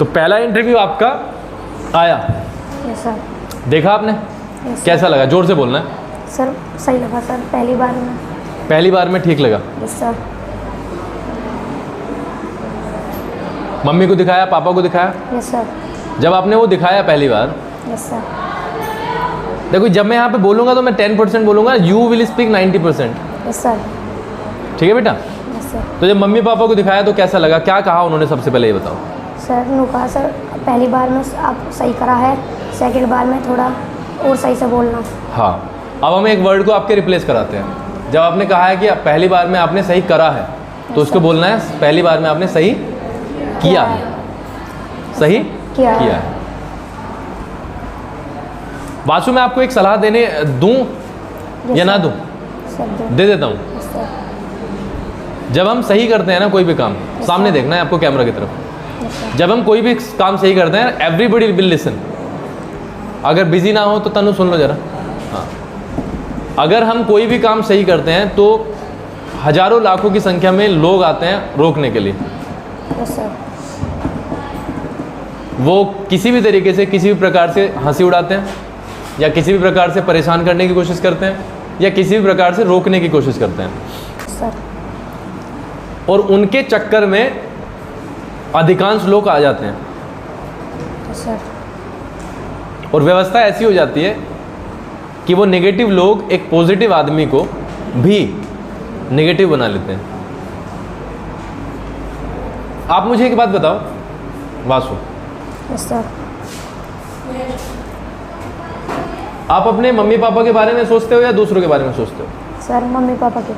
तो पहला इंटरव्यू आपका आया, यस सर। देखा आपने, यस कैसा लगा? जोर से बोलना है। सर सही लगा सर, पहली बार में। पहली बार में ठीक लगा? Yes sir. मम्मी को दिखाया, पापा को दिखाया? Yes sir. जब आपने वो दिखाया पहली बार, यस सर। देखो जब मैं यहाँ पे बोलूँगा तो मैं 10% बोलूँगा, you will speak 90%। Yes sir. ठीक है बेटा? Yes sir. तो जब मम्मी पापा को दिखाया तो कैसा लगा, क्या कहा उन्होंने? सबसे पहले ये बताओ। सर ने कहा सर पहली बार में आप सही करा है, सेकंड बार में थोड़ा और सही से बोलना। हाँ, अब हम एक वर्ड को आपके रिप्लेस कराते हैं। जब आपने कहा है कि पहली बार में आपने सही करा है, तो उसको बोलना है पहली बार में आपने सही किया है। सही किया है। वासु, मैं आपको एक सलाह देने दूं या ना दूं? सर दे देता हूं। Yes sir. जब हम सही करते हैं ना कोई भी काम, सामने देखना है आपको कैमरा की तरफ। Yes sir. जब हम कोई भी काम सही करते हैं, एवरीबडी विल लिसन। अगर बिजी ना हो तो तनु सुन लो जरा। हाँ, अगर हम कोई भी काम सही करते हैं तो हजारों लाखों की संख्या में लोग आते हैं रोकने के लिए। Yes sir. वो किसी भी तरीके से, किसी भी प्रकार से हंसी उड़ाते हैं, या किसी भी प्रकार से परेशान करने की कोशिश करते हैं, या किसी भी प्रकार से रोकने की कोशिश करते हैं। सर। और उनके चक्कर में अधिकांश लोग आ जाते हैं। Yes sir. और व्यवस्था ऐसी हो जाती है कि वो नेगेटिव लोग एक पॉजिटिव आदमी को भी नेगेटिव बना लेते हैं। आप मुझे एक बात बताओ वासु, यस सर। आप अपने मम्मी पापा के बारे में सोचते हो या दूसरों के बारे में सोचते हो? सर मम्मी पापा के।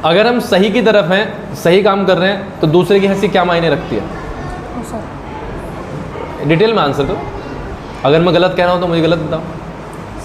अगर हम सही की तरफ हैं, सही काम कर रहे हैं, तो दूसरे की हंसी क्या मायने रखती है? Yes sir. डिटेल में आंसर दो। अगर मैं गलत कह रहा हूं तो मुझे गलत बताओ।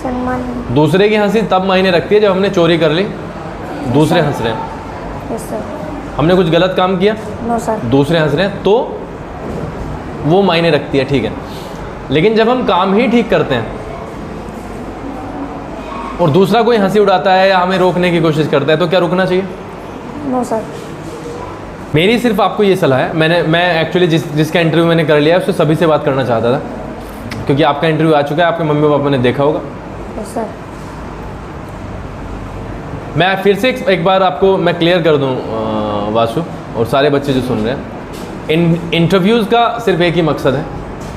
सर मान। दूसरे की हंसी तब मायने रखती है जब हमने चोरी कर ली, दूसरे हंस रहे हैं। Yes sir. हमने कुछ गलत काम किया, नो सर। दूसरे हंस रहे हैं, तो वो मायने रखती है। ठीक है, लेकिन जब हम काम ही ठीक करते हैं और दूसरा कोई हंसी उड़ाता है या हमें रोकने की कोशिश करता है, तो क्या रुकना चाहिए? No sir. मेरी सिर्फ आपको ये सलाह है। मैं एक्चुअली जिसका इंटरव्यू मैंने कर लिया है उससे सभी से बात करना चाहता था, क्योंकि आपका इंटरव्यू आ चुका है, आपके मम्मी पापा ने देखा होगा। Yes sir. मैं फिर से एक बार आपको मैं क्लियर कर दूं वासु और सारे बच्चे जो सुन रहे हैं, इन इंटरव्यूज़ का सिर्फ एक ही मकसद है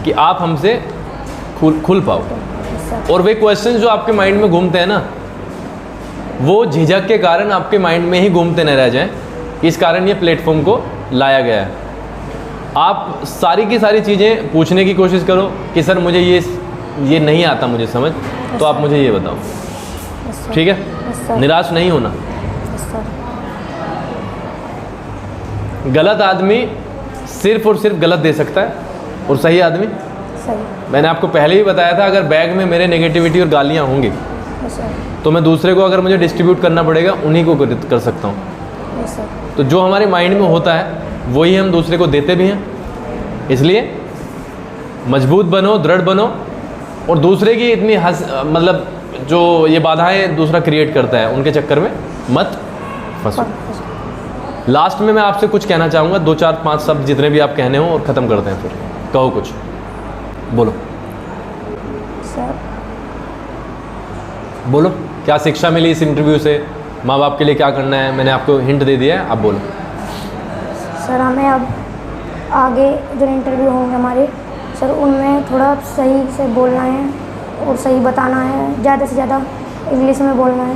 कि आप हमसे खुल पाओ। Yes sir. और वे क्वेश्चन जो आपके माइंड में घूमते हैं ना, वो झिझक के कारण आपके माइंड में ही घूमते न रह जाएं। इस कारण ये प्लेटफॉर्म को लाया गया है। आप सारी की सारी चीज़ें पूछने की कोशिश करो कि सर मुझे ये नहीं आता मुझे समझ, तो आप मुझे ये बताओ। Yes sir. ठीक है? Yes sir. निराश नहीं होना। Yes sir. गलत आदमी सिर्फ और सिर्फ गलत दे सकता है, और सही आदमी, सही। मैंने आपको पहले ही बताया था, अगर बैग में मेरे नेगेटिविटी और गालियाँ होंगी यस सर। तो मैं दूसरे को अगर मुझे डिस्ट्रीब्यूट करना पड़ेगा उन्हीं को कर सकता हूँ। Yes sir. तो जो हमारे माइंड में होता है वही हम दूसरे को देते भी हैं। इसलिए मजबूत बनो, दृढ़ बनो, और दूसरे की इतनी मतलब जो ये बाधाएं दूसरा क्रिएट करता है उनके चक्कर में मत फंसो। लास्ट में मैं आपसे कुछ कहना चाहूँगा, 2 4 5 शब्द जितने भी आप कहने हो, और ख़त्म करते हैं। फिर कहो, कुछ बोलो। सर बोलो, क्या शिक्षा मिली इस इंटरव्यू से? माँ बाप के लिए क्या करना है? मैंने आपको हिंट दे दिया है, आप बोलो। सर हमें अब आगे जो इंटरव्यू होंगे हमारे सर, उनमें थोड़ा सही से बोलना है और सही बताना है, ज़्यादा से ज़्यादा इंग्लिश में बोलना है।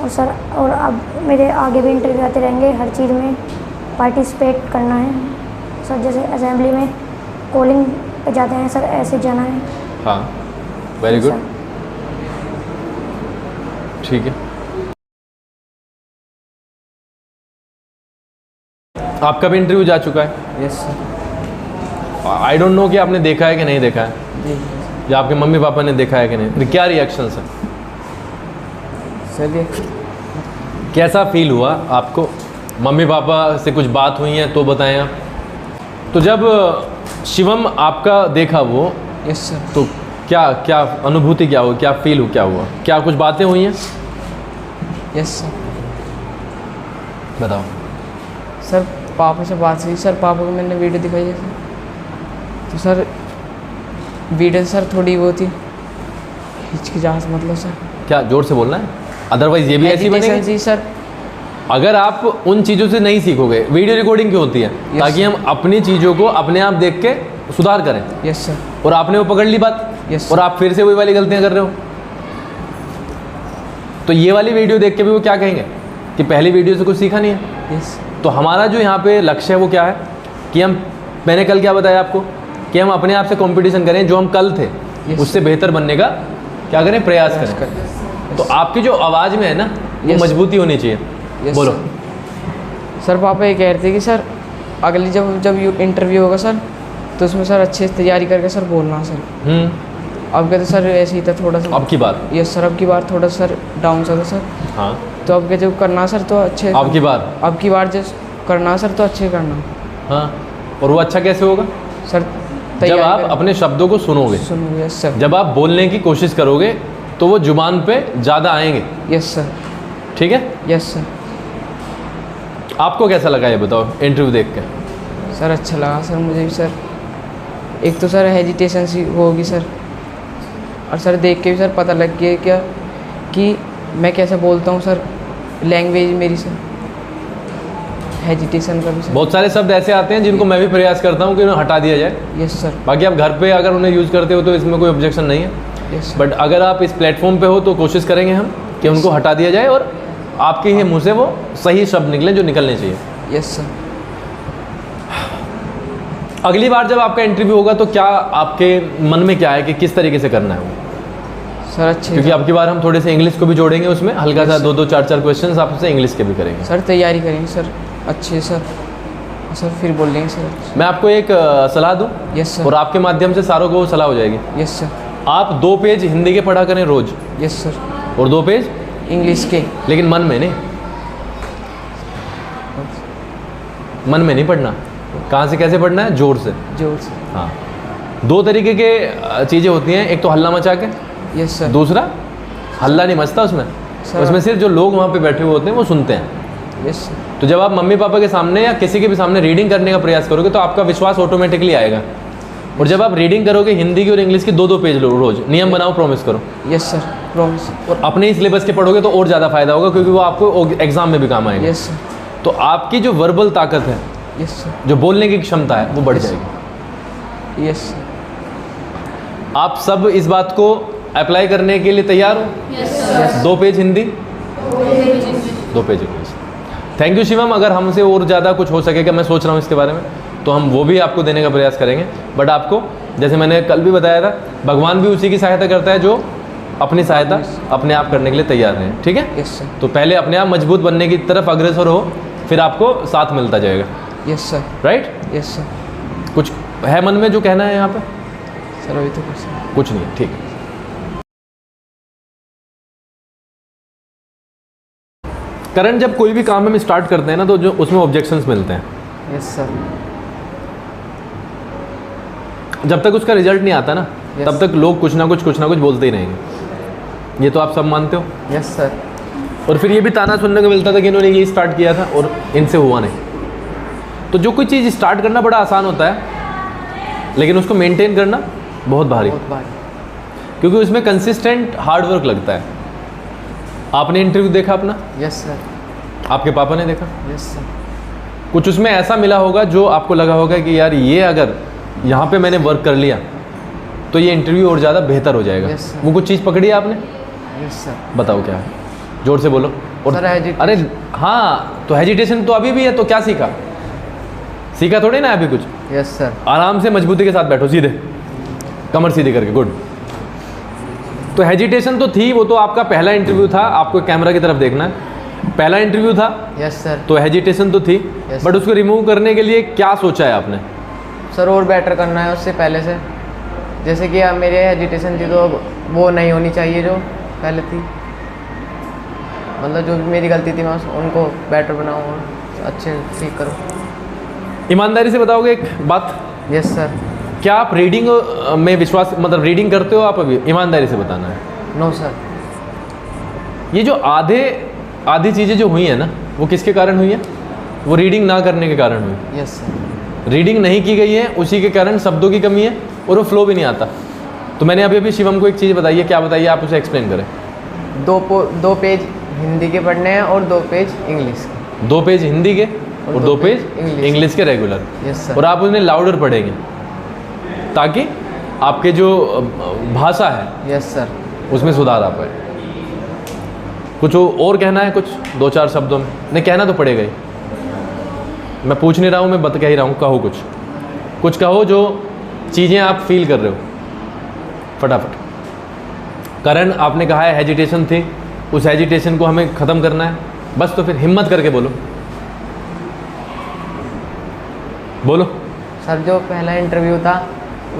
और सर, और अब मेरे आगे भी इंटरव्यू आते रहेंगे, हर चीज़ में पार्टिसिपेट करना है सर। जैसे असेंबली में कॉलिंग पे जाते हैं सर, ऐसे जाना है। हाँ, वेरी गुड, ठीक है। आपका भी इंटरव्यू जा चुका है? Yes sir. I don't know कि आपने देखा है कि नहीं देखा है, या आपके मम्मी पापा ने देखा है कि नहीं। फिर क्या रिएक्शंस है? चलिए, कैसा फील हुआ आपको? मम्मी पापा से कुछ बात हुई है तो बताएं आप। तो जब शिवम आपका देखा वो, यस सर, तो क्या क्या अनुभूति क्या हुई, क्या फील हो, क्या हुआ, क्या कुछ बातें हुई हैं? Yes sir. बताओ। सर पापा से बात हुई सर, पापा को मैंने वीडियो दिखाई है सर, तो सर वीडियो सर थोड़ी वो थी हिचकिचाहट, मतलब सर क्या जोर से बोलना है, अदरवाइज ये भी ऐसी Hesitation बनेगी। जी सर। अगर आप उन चीज़ों से नहीं सीखोगे, वीडियो रिकॉर्डिंग क्यों होती है? ताकि हम अपनी चीज़ों को अपने आप देख के सुधार करें। Yes sir. और आपने वो पकड़ ली बात, यस और आप फिर से वही वाली गलतियां कर रहे हो। तो ये वाली वीडियो देख के भी वो क्या कहेंगे कि पहली वीडियो से कुछ सीखा नहीं है। यस तो हमारा जो यहाँ पे लक्ष्य है वो क्या है कि हम, मैंने कल क्या बताया आपको, कि हम अपने आप से कंपटीशन करें, जो हम कल थे Yes. उससे बेहतर बनने का क्या करें, प्रयास करें। तो आपकी जो आवाज़ में है ना, वो Yes. मजबूती होनी चाहिए। Yes, बोलो। सर पापा ये कह रहे थे कि सर अगली जब इंटरव्यू होगा सर, तो उसमें सर अच्छे से तैयारी करके सर बोलना सर। अब कहते सर ऐसे ही था थोड़ा सा। अब की बार। यस सर, अब की बार थोड़ा सर डाउन सा था सर, हाँ। तो अब के जब करना सर तो अच्छे, अब की बार। अब की बार जब करना सर तो अच्छे करना हाँ। और वो अच्छा कैसे होगा? सर। जब आप अपने शब्दों को सुनोगे, सुनो। Yes sir. जब आप बोलने की कोशिश करोगे तो वो जुबान पे ज़्यादा आएंगे। Yes sir. ठीक है। Yes sir. आपको कैसा लगा ये बताओ इंटरव्यू देख के? सर अच्छा लगा सर मुझे भी सर। एक तो सर हेजिटेशन सी होगी सर, और सर देख के भी सर पता लग गया क्या कि मैं कैसे बोलता हूँ सर, लैंग्वेज मेरी सर, हेजिटेशन का भी सर। बहुत सारे शब्द ऐसे आते हैं जिनको मैं भी प्रयास करता हूँ कि उन्हें हटा दिया जाए। Yes sir. बाकी आप घर पे अगर उन्हें यूज़ करते हो तो इसमें कोई ऑब्जेक्शन नहीं है। यस बट अगर आप इस प्लेटफॉर्म पे हो तो कोशिश करेंगे हम कि उनको हटा दिया जाए और आपके ही मुँह से वो सही शब्द निकलें जो निकलने चाहिए। Yes sir. अगली बार जब आपका इंटरव्यू होगा तो क्या आपके मन में क्या है कि किस तरीके से करना है वो? सर अच्छे क्योंकि अब की बार हम थोड़े से इंग्लिश को भी जोड़ेंगे उसमें, हल्का सा Yes. 2-2 4-4 क्वेश्चन आपसे इंग्लिश के भी करेंगे। सर तैयारी करेंगे सर अच्छे सर, सर फिर बोल लेंगे सर। मैं आपको एक सलाह दूं यस और सर। आपके माध्यम से सारों को वो सलाह हो जाएगी। Yes sir. आप 2 पेज हिंदी के पढ़ा करें रोज, यस सर। और 2 पेज इंग्लिश के। लेकिन मन में नहीं, मन में नहीं पढ़ना। कहाँ से कैसे पढ़ना है? जोर से। जोर से। हाँ। 2 तरीके के चीज़ें होती हैं, एक तो हल्ला मचा के, यस सर। दूसरा हल्ला नहीं मचता उसमें, सर। उसमें सिर्फ जो लोग वहाँ पे बैठे हुए होते हैं वो सुनते हैं। Yes sir. तो जब आप मम्मी पापा के सामने या किसी के भी सामने रीडिंग करने का प्रयास करोगे तो आपका विश्वास ऑटोमेटिकली आएगा। और जब आप रीडिंग करोगे हिंदी की और इंग्लिश की 2-2 पेज लो रोज, नियम बनाओ, प्रॉमिस करो। Yes sir. प्रॉमिस। और अपने ही सिलेबस के पढ़ोगे तो और ज़्यादा फायदा होगा, क्योंकि वो आपको एग्जाम में भी काम आएगा। Yes sir. तो आपकी जो वर्बल ताकत है, यस सर। जो बोलने की क्षमता है, वो बढ़ Yes. जाएगी। Yes sir. आप सब इस बात को अप्लाई करने के लिए तैयार हो? Yes. 2 page Hindi, 2 page English. Thank you Shivam. अगर हमसे और ज़्यादा कुछ हो सकेगा, मैं सोच रहा हूँ इसके बारे में, तो हम वो भी आपको देने का प्रयास करेंगे। बट आपको, जैसे मैंने कल भी बताया था, भगवान भी उसी की सहायता करता है जो अपनी सहायता अपने आप करने के लिए तैयार है। ठीक है। Yes sir. तो पहले अपने आप मजबूत बनने की तरफ अग्रसर हो, फिर आपको साथ मिलता जाएगा। Yes sir. Right. Yes sir. कुछ है मन में जो कहना है यहाँ पे? सर अभी तो कुछ नहीं। कुछ नहीं है। ठीक है। करण, जब कोई भी काम हम स्टार्ट करते हैं ना, तो जो उसमें ऑब्जेक्शंस मिलते हैं। Yes sir. जब तक उसका रिजल्ट नहीं आता ना, Yes. तब तक लोग कुछ ना कुछ बोलते ही रहेंगे। ये तो आप सब मानते हो। Yes sir. और फिर ये भी ताना सुनने को मिलता था कि इन्होंने ये स्टार्ट किया था और इनसे हुआ नहीं। तो जो कोई चीज़ स्टार्ट करना बड़ा आसान होता है, लेकिन उसको मेंटेन करना बहुत भारी, बहुत बार। क्योंकि उसमें कंसिस्टेंट हार्ड वर्क लगता है। आपने इंटरव्यू देखा अपना, यस सर। आपके पापा ने देखा, यस सर। कुछ उसमें ऐसा मिला होगा जो आपको लगा होगा कि यार ये अगर यहाँ पे मैंने वर्क कर लिया तो ये इंटरव्यू और ज़्यादा बेहतर हो जाएगा। Yes, sir. वो कुछ चीज़ पकड़ी है आपने? Yes sir. बताओ क्या है, जोर से बोलो। और Sir, hesitation. अरे हाँ, तो हेजिटेशन तो अभी भी है, तो क्या सीखा? सीखा थोड़ी ना अभी कुछ। Yes sir. आराम से मजबूती के साथ बैठो, सीधे कमर सीधी करके। गुड। तो हेजिटेशन तो थी, वो तो आपका पहला इंटरव्यू था, आपको कैमरा की तरफ देखना है। पहला इंटरव्यू था यस सर। तो हेजिटेशन तो थी, Yes, बट उसको रिमूव करने के लिए क्या सोचा है आपने? सर और बेटर करना है उससे पहले से, जैसे कि अब मेरे हेजिटेशन थी तो अब वो नहीं होनी चाहिए जो पहले थी। मतलब जो भी मेरी गलती थी मैं उनको बेटर बनाऊँ और अच्छे ठीक करूँ। ईमानदारी से बताओगे एक बात? Yes sir. क्या आप रीडिंग में विश्वास, मतलब रीडिंग करते हो आप अभी? ईमानदारी से बताना है। No sir. ये जो आधे आधी चीज़ें जो हुई हैं ना, वो किसके कारण हुई है? वो रीडिंग ना करने के कारण हुई। Yes sir. रीडिंग नहीं की गई है, उसी के कारण शब्दों की कमी है और वो फ्लो भी नहीं आता। तो मैंने अभी शिवम को एक चीज़ बताई है, क्या बताइए, आप उसे एक्सप्लेन करें। 2 पेज हिंदी के पढ़ने हैं और 2 पेज इंग्लिश के। 2 पेज हिंदी के और 2 पेज इंग्लिश के रेगुलर। Yes sir. और आप उन्हें लाउडर पढ़ेंगे ताकि आपके जो भाषा है, यस सर, उसमें सुधार आ पाए। कुछ और कहना है, कुछ 2-4 शब्दों में? नहीं, कहना तो पड़ेगा ही। मैं पूछ नहीं रहा हूँ, मैं कह ही रहा हूँ। कहो, कुछ कहो जो चीज़ें आप फील कर रहे हो फटाफट। करण, आपने कहा है हेजिटेशन थी, उस हेजिटेशन को हमें ख़त्म करना है बस। तो फिर हिम्मत करके बोलो सर। जो पहला इंटरव्यू था,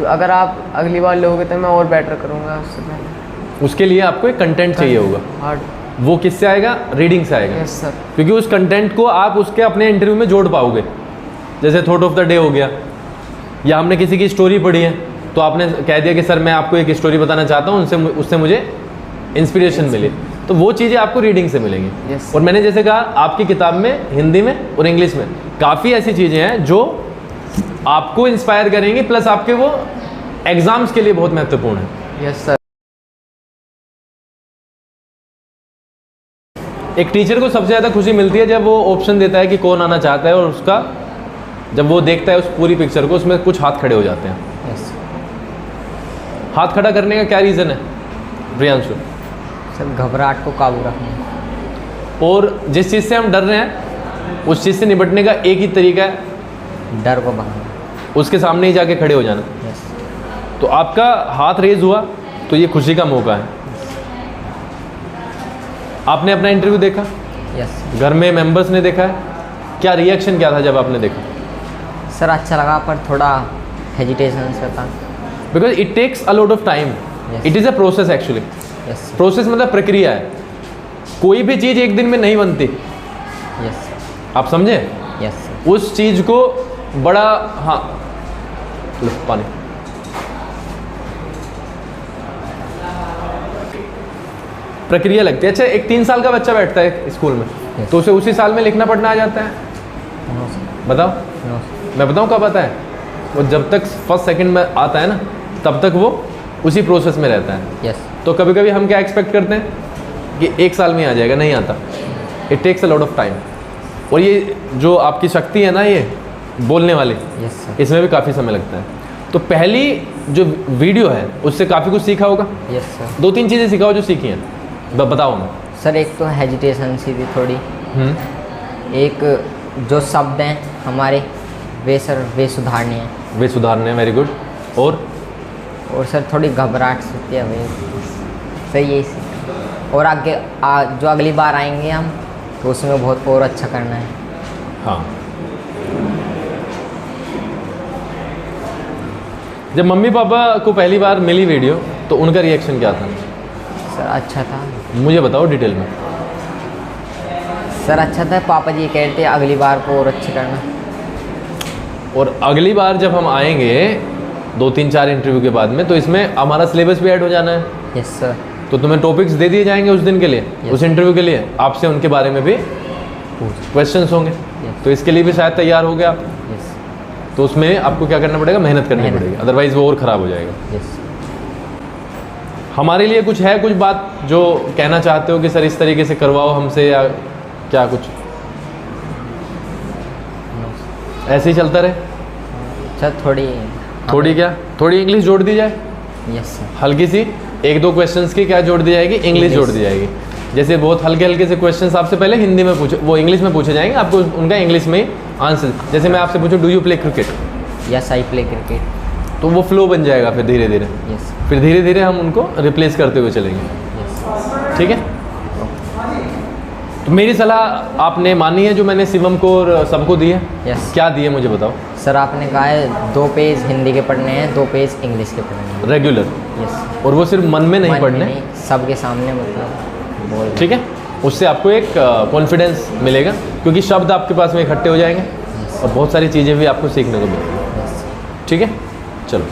अगर आप अगली बार लोगे तो मैं और बेटर करूँगा उससे पहले। उसके लिए आपको एक कंटेंट चाहिए होगा। हार्ड। वो किससे आएगा? रीडिंग से आएगा। Yes sir. क्योंकि उस कंटेंट को आप उसके अपने इंटरव्यू में जोड़ पाओगे। जैसे थॉट ऑफ द डे हो गया, या हमने किसी की स्टोरी पढ़ी है तो आपने कह दिया कि सर मैं आपको एक स्टोरी बताना चाहता हूँ, उससे मुझे इंस्पिरेशन मिली, तो वो चीज़ें आपको रीडिंग से मिलेंगी। Yes. और मैंने जैसे कहा, आपकी किताब में हिंदी में और इंग्लिश में काफ़ी ऐसी चीज़ें हैं जो आपको इंस्पायर करेंगी, प्लस आपके वो एग्जाम्स के लिए बहुत महत्वपूर्ण है। Yes sir. एक टीचर को सबसे ज़्यादा खुशी मिलती है जब वो ऑप्शन देता है कि कौन आना चाहता है, और उसका जब वो देखता है उस पूरी पिक्चर को, उसमें कुछ हाथ खड़े हो जाते हैं। यस। हाथ खड़ा करने का क्या रीज़न है प्रियांशु? सर, घबराहट को काबू रखना। और जिस चीज़ से हम डर रहे हैं उस चीज़ से निपटने का एक ही तरीका है, डर को भगाना, उसके सामने ही जाके खड़े हो जाना। यस। तो आपका हाथ रेज हुआ तो ये खुशी का मौका है। आपने अपना इंटरव्यू देखा, यस घर में मेंबर्स ने देखा है, क्या रिएक्शन क्या था जब आपने देखा? सर। अच्छा लगा, पर थोड़ा हेजिटेशन से था। Because it takes a lot of time, Yes. It is a process actually. Yes. Process मतलब प्रक्रिया है, कोई भी चीज़ एक दिन में नहीं बनती। यस। आप समझे? यस। उस चीज़ को बड़ा, हाँ लो पानी, प्रक्रिया लगती है। अच्छा, एक 3 साल का बच्चा बैठता है स्कूल में, Yes. तो उसे उसी साल में लिखना पढ़ना आ जाता है? No sir. बताओ। No sir. मैं बताऊँ कब आता है? वो जब तक फर्स्ट सेकंड में आता है ना, तब तक वो उसी प्रोसेस में रहता है। यस। तो कभी कभी हम क्या एक्सपेक्ट करते हैं कि 1 साल में आ जाएगा, नहीं आता। It takes a lot of time. और ये जो आपकी शक्ति है ना, ये बोलने वाली, यस सर। इसमें भी काफ़ी समय लगता है। तो पहली जो वीडियो है उससे काफ़ी कुछ सीखा होगा। Yes sir. 2-3 चीज़ें सिखाओ जो सीखी हैं, बताओ ना। सर, एक तो हेजिटेशन सी थी थोड़ी। एक जो शब्द हैं हमारे, वे सुधारने हैं। वे सुधारने हैं, वेरी गुड। और सर थोड़ी घबराहट सी होती है वे, सही यही सीखा। और आगे जो अगली बार आएंगे हम, तो उसमें बहुत और अच्छा करना है। हाँ, जब मम्मी पापा को पहली बार मिली वीडियो तो उनका रिएक्शन क्या था? सर अच्छा था। मुझे बताओ डिटेल में। सर अच्छा था, पापा जी कह रहे थे अगली बार को और अच्छे करना। और अगली बार जब हम आएंगे 2-3-4 इंटरव्यू के बाद में, तो इसमें हमारा सिलेबस भी ऐड हो जाना है। Yes sir. तो तुम्हें टॉपिक्स दे दिए जाएंगे उस दिन के लिए, Yes. उस इंटरव्यू के लिए। आपसे उनके बारे में भी क्वेश्चंस होंगे। Yes. तो इसके लिए भी शायद तैयार हो गया आप। यस। तो उसमें आपको क्या करना पड़ेगा? मेहनत करनी मेहनत। पड़ेगी, अदरवाइज़ वो और ख़राब हो जाएगा। यस। हमारे लिए कुछ है, कुछ बात जो कहना चाहते हो कि सर इस तरीके से करवाओ हमसे, या क्या कुछ ऐसे ही चलता रहे? सर थोड़ी क्या, थोड़ी इंग्लिश जोड़ दी जाए, यस सर। हल्की सी 1-2 क्वेश्चंस की क्या जोड़ दी जाएगी? इंग्लिश जोड़ दी जाएगी। जैसे बहुत हल्के हल्के से क्वेश्चंस आपसे पहले हिंदी में पूछे, वो इंग्लिश में पूछे जाएंगे, आपको उनका इंग्लिश में आंसर। जैसे मैं आपसे पूछूं, do you play cricket? Yes, I play cricket. तो वो फ्लो बन जाएगा फिर धीरे धीरे। यस। फिर धीरे धीरे हम उनको रिप्लेस करते हुए चलेंगे। यस। ठीक है? तो मेरी सलाह आपने मानी है जो मैंने शिवम को और सबको दी है। यस। क्या दी है मुझे बताओ। सर आपने कहा है 2 पेज हिंदी के पढ़ने हैं, 2 पेज इंग्लिश के पढ़ने हैं। रेगुलर। यस। और वो सिर्फ मन में नहीं मन में पढ़ने, नहीं, सबके सामने मतलब बोल। ठीक है? उससे आपको एक कॉन्फिडेंस मिलेगा, क्योंकि शब्द आपके पास में इकट्ठे हो जाएंगे और बहुत सारी चीज़ें भी आपको सीखने को मिलेंगी। यस। ठीक है? चलो।